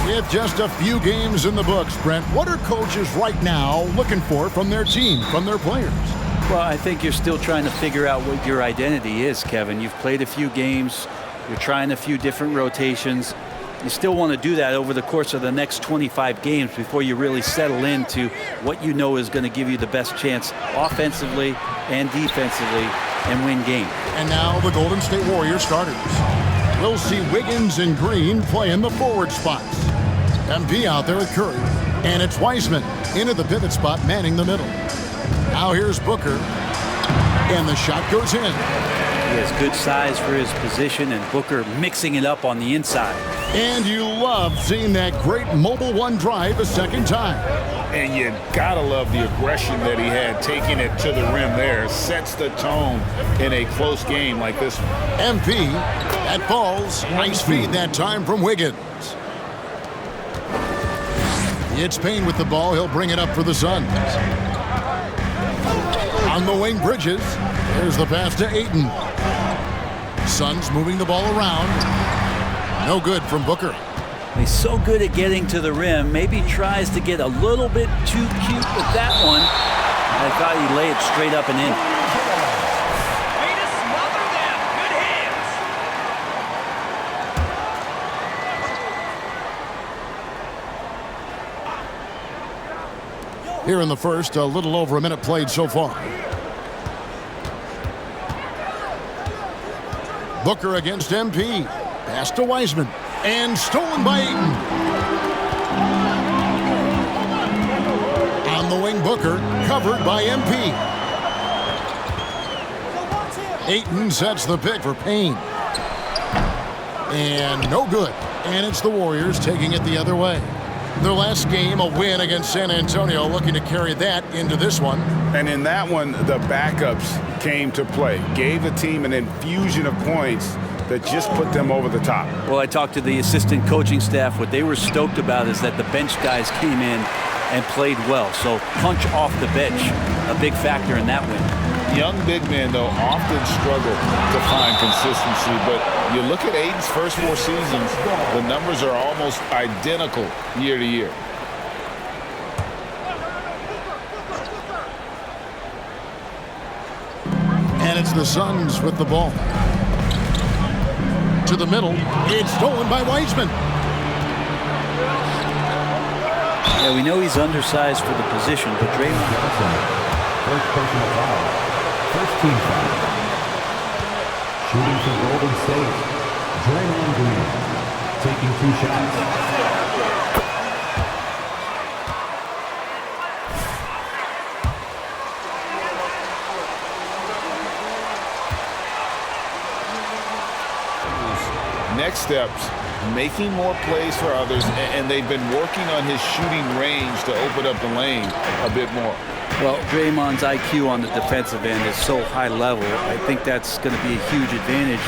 With just a few games in the books, Brent, what are coaches right now looking for from their team, from their players? Well, I think you're still trying to figure out what your identity is, Kevin. You've played a few games. You're trying a few different rotations. You still want to do that over the course of the next 25 games before you really settle into what you know is going to give you the best chance offensively and defensively and win games. And now the Golden State Warriors starters. We'll see Wiggins and Green play in the forward spots. MP out there at Curry. And it's Wiseman into the pivot spot, manning the middle. Now here's Booker. And the shot goes in. He has good size for his position, and Booker mixing it up on the inside. And you love seeing that great mobile one drive a second time. And you gotta love the aggression that he had, taking it to the rim there. Sets the tone in a close game like this one. MP, that falls. Nice feed that time from Wiggins. It's Payne with the ball. He'll bring it up for the Suns. On the wing, Bridges. There's the pass to Ayton. Suns moving the ball around. No good from Booker. He's so good at getting to the rim. Maybe tries to get a little bit too cute with that one. I thought he'd lay it straight up and in. Way to smother them. Good hands. Here in the first, a little over a minute played so far. Booker against MP. Pass to Wiseman. And stolen by Ayton. On the wing, Booker. Covered by MP. Ayton sets the pick for Payne. And no good. And it's the Warriors taking it the other way. Their last game, a win against San Antonio, looking to carry that into this one. And in that one, the backups came to play. Gave the team an infusion of points that just put them over the top. Well, I talked to the assistant coaching staff. What they were stoked about is that the bench guys came in and played well. So punch off the bench, a big factor in that win. Young big men, though, often struggle to find consistency. But you look at Ayton's first 4 seasons, the numbers are almost identical year to year. And it's the Suns with the ball. To the middle. It's stolen by Wiseman. Yeah, we know he's undersized for the position, but Draymond... First personal foul. First team foul. Shooting for Golden State. Draymond Green. Taking 2 shots. Next steps making more plays for others, and they've been working on his shooting range to open up the lane a bit more. Well, Draymond's IQ on the defensive end is so high level. I think that's going to be a huge advantage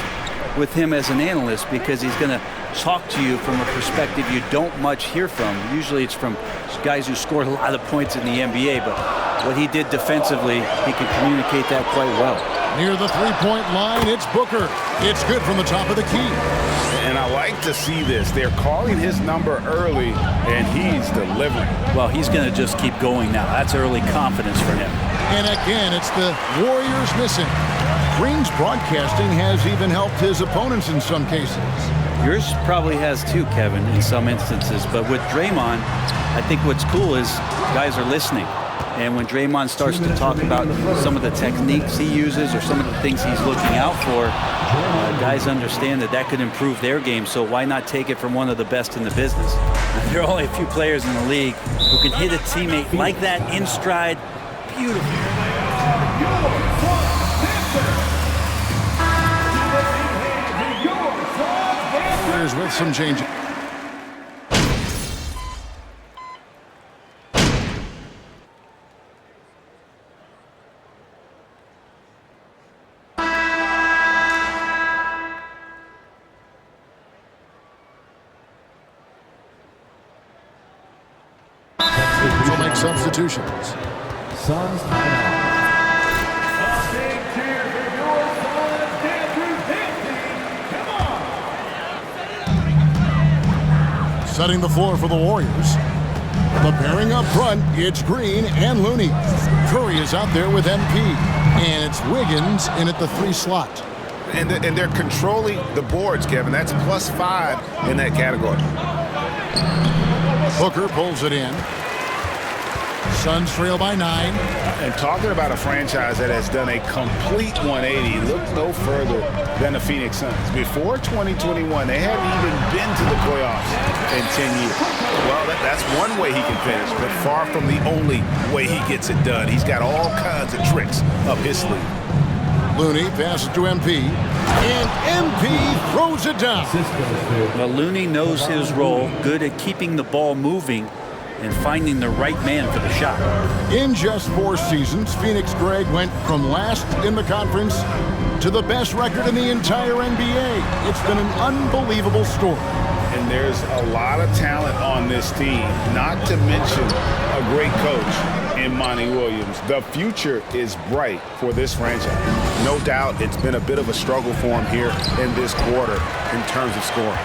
with him as an analyst, because he's going to talk to you from a perspective you don't much hear from. Usually it's from guys who scored a lot of points in the NBA, but what he did defensively, he can communicate that quite well. Near the three-point line, it's Booker. It's good from the top of the key. And I like to see this. They're calling his number early, and he's delivering. Well, he's going to just keep going now. That's early confidence for him. And again, it's the Warriors missing. Green's broadcasting has even helped his opponents in some cases. Yours probably has too, Kevin, in some instances. But with Draymond, I think what's cool is guys are listening. And when Draymond starts to talk about some of the techniques he uses or some of the things he's looking out for, guys understand that that could improve their game. So why not take it from one of the best in the business? There are only a few players in the league who can hit a teammate like that in stride. Beautiful. Warriors with some changes. Will make substitutions. Suns timeout. Setting the floor for the Warriors. Preparing up front, it's Green and Looney. Curry is out there with MP. And it's Wiggins in at the 3 slot. And they're controlling the boards, Kevin. That's +5 in that category. Booker pulls it in. Suns trail by 9. And talking about a franchise that has done a complete 180, look no further than the Phoenix Suns. Before 2021, they hadn't even been to the playoffs in 10 years. Well, that's one way he can finish, but far from the only way he gets it done. He's got all kinds of tricks up his sleeve. Looney passes to MP, and MP throws it down. Well, Looney knows his role, good at keeping the ball moving and finding the right man for the shot. In just 4 seasons, Phoenix Greg went from last in the conference to the best record in the entire NBA. It's been an unbelievable story. And there's a lot of talent on this team, not to mention a great coach in Monty Williams. The future is bright for this franchise. No doubt it's been a bit of a struggle for him here in this quarter in terms of scoring.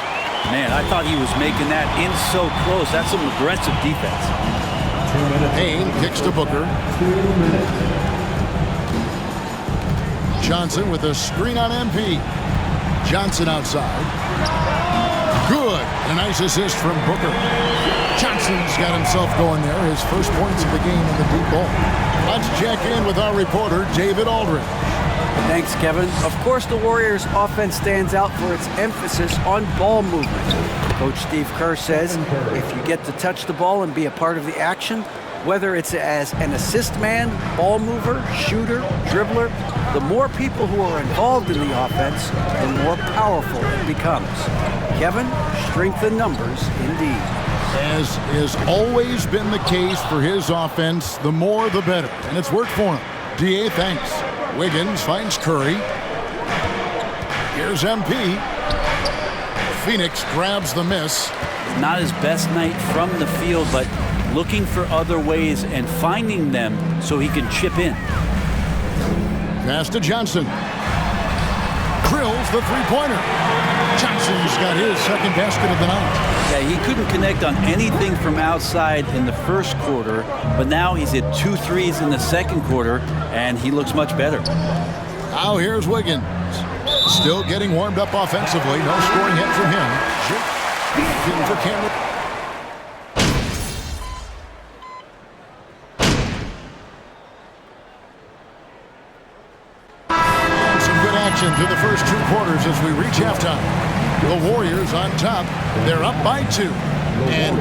Man, I thought he was making that in so close. That's some aggressive defense. Payne kicks to Booker. 2 minutes. Johnson with a screen on MP. Johnson outside. Good. A nice assist from Booker. Johnson's got himself going there. His first points of the game in the deep ball. Let's check in with our reporter, David Aldridge. Thanks, Kevin. Of course, the Warriors' offense stands out for its emphasis on ball movement. Coach Steve Kerr says if you get to touch the ball and be a part of the action, whether it's as an assist man, ball mover, shooter, dribbler, the more people who are involved in the offense, the more powerful it becomes. Kevin, strength in numbers indeed. As has always been the case for his offense, the more the better. And it's worked for him. DA, thanks. Wiggins finds Curry. Here's MP. Phoenix grabs the miss. Not his best night from the field, but looking for other ways and finding them so he can chip in. Pass to Johnson. Drills the three-pointer. Johnson's got his second basket of the night. Yeah, he couldn't connect on anything from outside in the first quarter, but now he's hit 2 threes in the second quarter, and he looks much better. Now here's Wiggins. Still getting warmed up offensively. No scoring yet from him. Looking for Cameron. And some good action through the first 2 quarters as we reach halftime. The Warriors on top. They're up by 2. And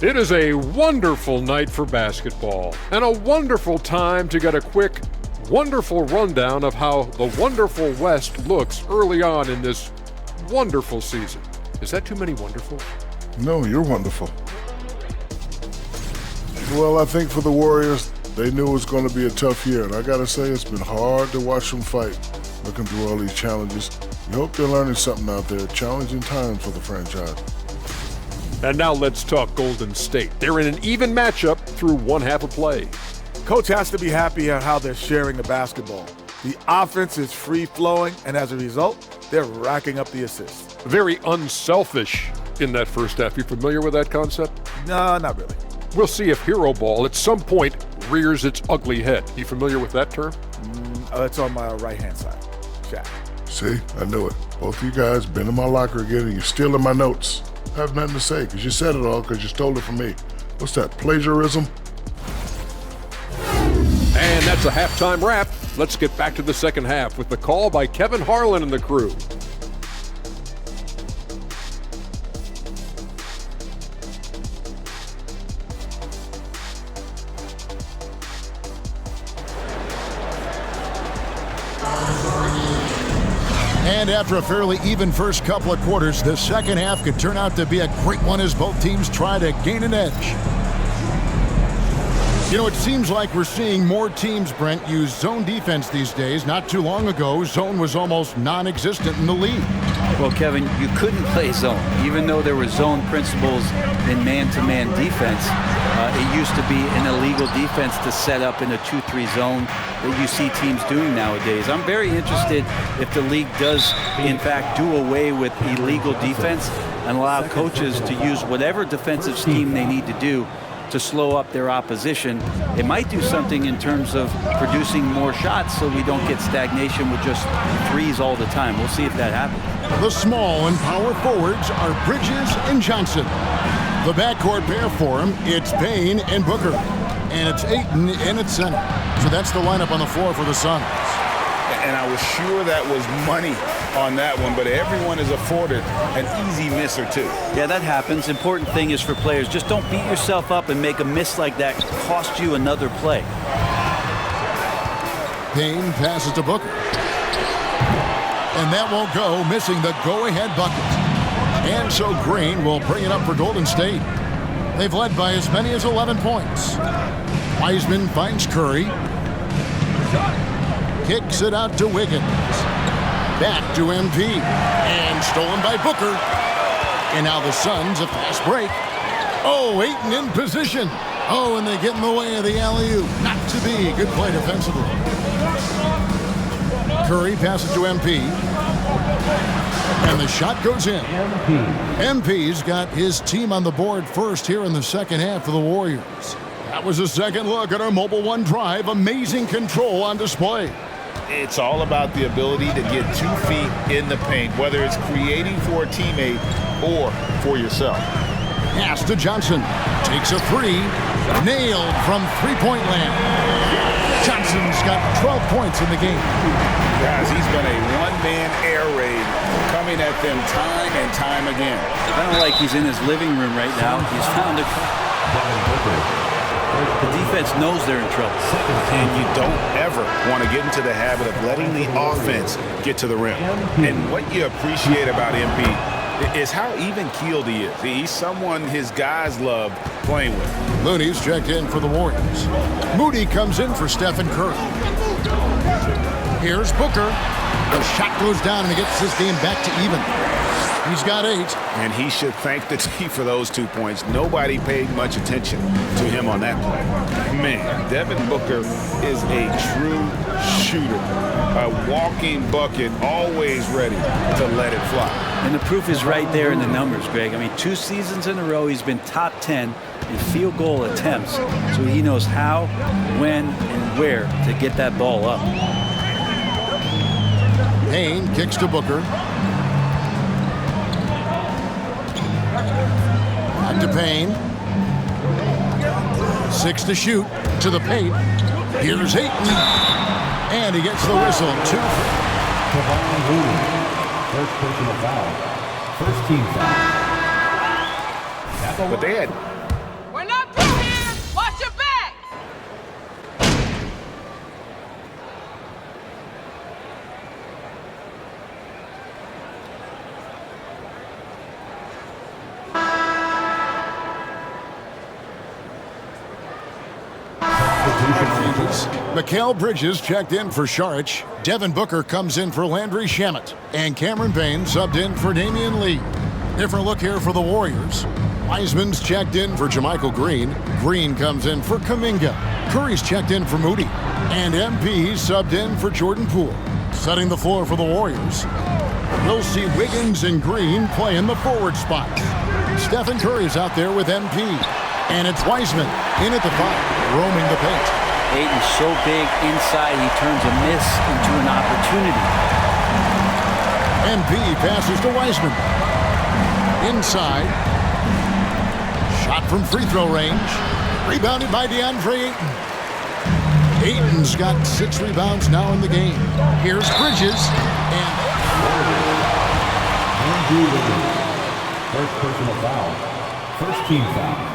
It is a wonderful night for basketball and a wonderful time to get a quick, wonderful rundown of how the wonderful West looks early on in this wonderful season. Is that too many wonderful? No, you're wonderful. Well, I think for the Warriors, they knew it was going to be a tough year, and I got to say it's been hard to watch them fight, looking through all these challenges. We hope they're learning something out there. Challenging times for the franchise. And now let's talk Golden State. They're in an even matchup through one half of play. Coach has to be happy at how they're sharing the basketball. The offense is free-flowing, and as a result, they're racking up the assists. Very unselfish in that first half. You familiar with that concept? No, not really. We'll see if hero ball at some point rears its ugly head. You familiar with that term? That's on my right-hand side. Shaq. See, I knew it. Both of you guys been in my locker again, and you're stealing my notes. I have nothing to say, because you said it all, because you stole it from me. What's that, plagiarism? And that's a halftime wrap. Let's get back to the second half with the call by Kevin Harlan and the crew. And after a fairly even first couple of quarters, the second half could turn out to be a great one as both teams try to gain an edge. You know, it seems like we're seeing more teams, Brent, use zone defense these days. Not too long ago, zone was almost non-existent in the league. Well, Kevin, you couldn't play zone. Even though there were zone principles in man-to-man defense, it used to be an illegal defense to set up in a 2-3 zone that you see teams doing nowadays. I'm very interested if the league does, in fact, do away with illegal defense and allow coaches to use whatever defensive scheme they need to do to slow up their opposition. It might do something in terms of producing more shots so we don't get stagnation with just threes all the time. We'll see if that happens. The small and power forwards are Bridges and Johnson. The backcourt pair for him, it's Payne and Booker. And it's Ayton in at center. So that's the lineup on the floor for the Suns. And I was sure that was money on that one, but everyone is afforded an easy miss or two. Yeah, that happens. Important thing is for players, just don't beat yourself up and make a miss like that cost you another play. Payne passes to Booker. And that won't go, missing the go-ahead bucket. And so Green will bring it up for Golden State. They've led by as many as 11 points. Wiseman finds Curry. Kicks it out to Wiggins. Back to MP. And stolen by Booker. And now the Suns, a fast break. Oh, Ayton in position. Oh, and they get in the way of the alley-oop. Not to be. Good play defensively. Curry passes to MP. And the shot goes in. MP's got his team on the board first here in the second half for the Warriors. That was a second look at our Mobile One drive. Amazing control on display. It's all about the ability to get 2 feet in the paint, whether it's creating for a teammate or for yourself. Pass to Johnson. Takes a three. Nailed from three-point land. Johnson's got 12 points in the game. Guys, he's been a one-man air raid coming at them time and time again. I don't like he's in his living room right now. He's found a... The defense knows they're in trouble. And you don't ever want to get into the habit of letting the offense get to the rim. And what you appreciate about MP is how even-keeled he is. He's someone his guys love playing with. Looney's checked in for the Warriors. Moody comes in for Stephen Curry. Here's Booker. The shot goes down and he gets this game back to even. He's got 8. And he should thank the team for those 2 points. Nobody paid much attention to him on that play. Man, Devin Booker is a true shooter. A walking bucket, always ready to let it fly. And the proof is right there in the numbers, Greg. I mean, 2 seasons in a row, he's been top 10 in field goal attempts. So he knows how, when, and where to get that ball up. Payne kicks to Booker. Back to Payne. 6 to shoot. To the paint. Here's Ayton. And he gets the whistle. 2. First personal foul. First team foul. But they had Mikal Bridges checked in for Sharich. Devin Booker comes in for Landry Shamet. And Cameron Payne subbed in for Damian Lee. Different look here for the Warriors. Wiseman's checked in for Jermichael Green. Green comes in for Kuminga. Curry's checked in for Moody. And MP subbed in for Jordan Poole. Setting the floor for the Warriors, we'll see Wiggins and Green play in the forward spots. Stephen Curry's out there with MP. And it's Wiseman in at the 5, roaming the paint. Ayton's so big inside, he turns a miss into an opportunity. MP passes to Wiseman. Inside. Shot from free throw range. Rebounded by DeAndre Ayton. Ayton's got 6 rebounds now in the game. Here's Bridges. And first personal foul. First team foul.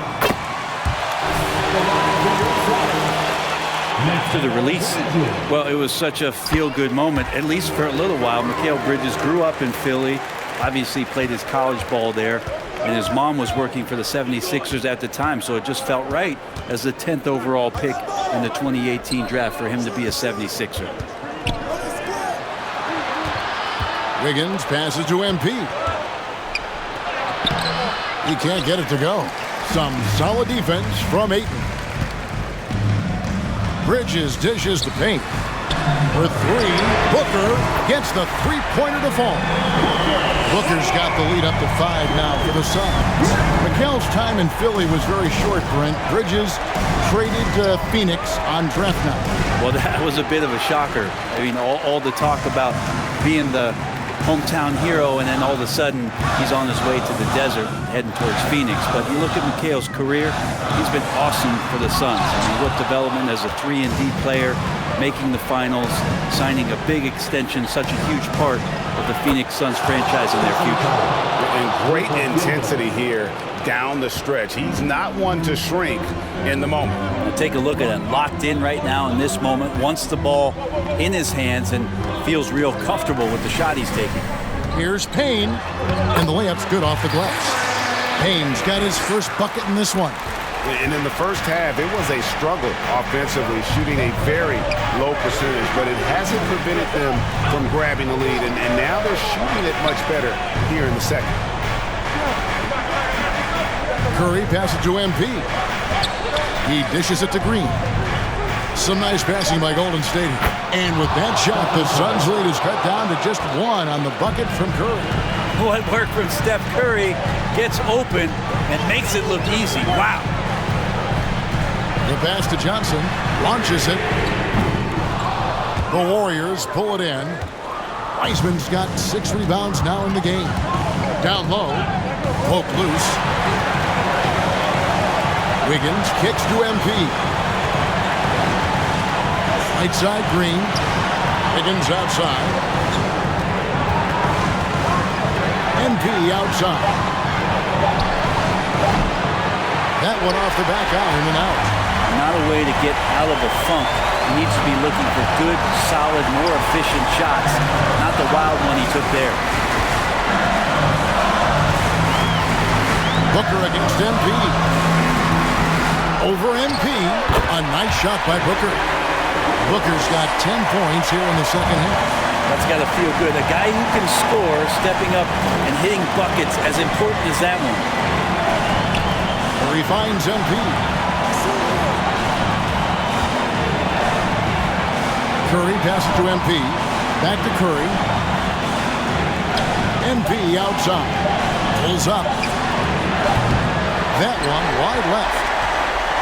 To the release. Well, it was such a feel-good moment, at least for a little while. Mikal Bridges grew up in Philly, obviously played his college ball there, and his mom was working for the 76ers at the time, so it just felt right as the 10th overall pick in the 2018 draft for him to be a 76er. Wiggins passes to MP. He can't get it to go. Some solid defense from Ayton. Bridges dishes the paint. For 3, Booker gets the three-pointer to fall. Booker's got the lead up to 5 now for the Suns. Mikal's time in Philly was very short, Brent. Bridges traded to Phoenix on draft night. Well, that was a bit of a shocker. I mean, all the talk about being the hometown hero, and then all of a sudden he's on his way to the desert heading towards Phoenix. But you look at Mikal's career, he's been awesome for the Suns. I mean, what development as a 3-and-D player, making the finals, signing a big extension, such a huge part of the Phoenix Suns franchise in their future. And great intensity here down the stretch. He's not one to shrink in the moment. Now take a look at it. Locked in right now in this moment, wants the ball in his hands and feels real comfortable with the shot he's taking. Here's Payne, and the layup's good off the glass. Payne's got his first bucket in this one. And in the first half, it was a struggle offensively, shooting a very low percentage, but it hasn't prevented them from grabbing the lead, and now they're shooting it much better here in the second. Curry passes to MP. He dishes it to Green. Some nice passing by Golden State. And with that shot, the Suns' lead is cut down to just 1 on the bucket from Curry. What work from Steph Curry, gets open and makes it look easy. Wow. The pass to Johnson, launches it. The Warriors pull it in. Wiseman's got 6 rebounds now in the game. Down low, poke loose. Wiggins kicks to MP. Right side, Green. Wiggins outside. MP outside. That one off the back iron and out. Not a way to get out of the funk. He needs to be looking for good, solid, more efficient shots, not the wild one he took there. Booker against MP. Over MP. A nice shot by Booker. Booker's got 10 points here in the second half. That's got to feel good. A guy who can score, stepping up and hitting buckets, as important as that one. Curry finds MP. Curry passes to MP. Back to Curry. MP outside. Pulls up. That one wide left.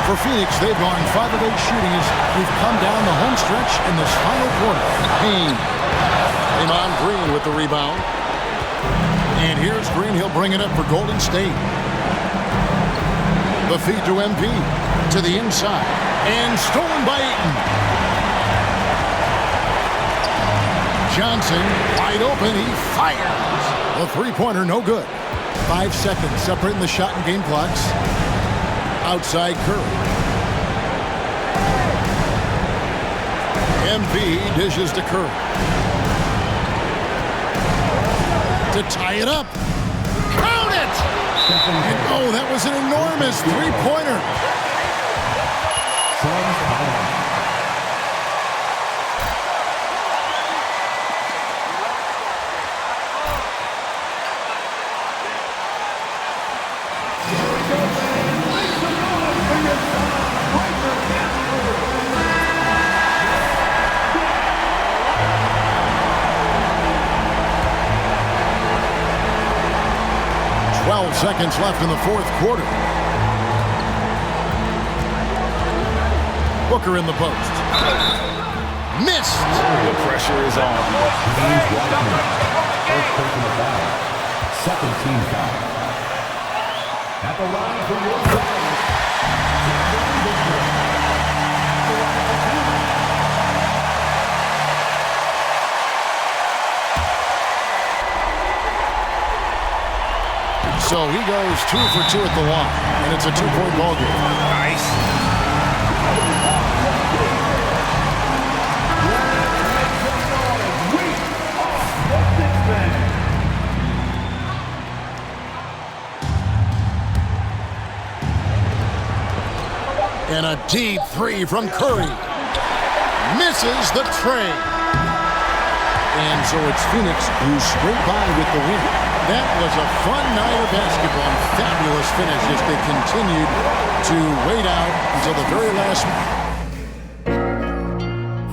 For Phoenix, they've gone 5 of 8 shooting as we've come down the home stretch in this final quarter. Payne. Draymond Green with the rebound. And here's Green. He'll bring it up for Golden State. The feed to MP. To the inside. And stolen by Ayton. Johnson wide open. He fires. The three-pointer no good. 5 seconds separating the shot and game clocks. Outside Curry. MP dishes to Curry. To tie it up. Count it! And oh, that was an enormous three-pointer. 12 seconds left in the fourth quarter. Booker in the post. Missed. The pressure is on. James Wiseman, first personal foul. Second team foul. At the line for your side. So he goes 2 for 2 at the line, and it's a 2-point ball game. Nice. And a deep three from Curry. Misses the tray. And so it's Phoenix who scraped by with the win. That was a fun night of basketball and fabulous finish as they continued to wait out until the very last minute.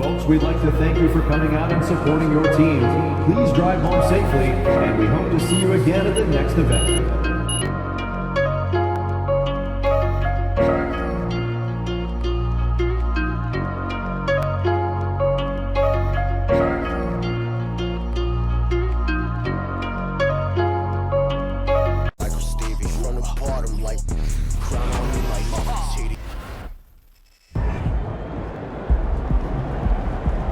Folks, we'd like to thank you for coming out and supporting your team. Please drive home safely, and we hope to see you again at the next event.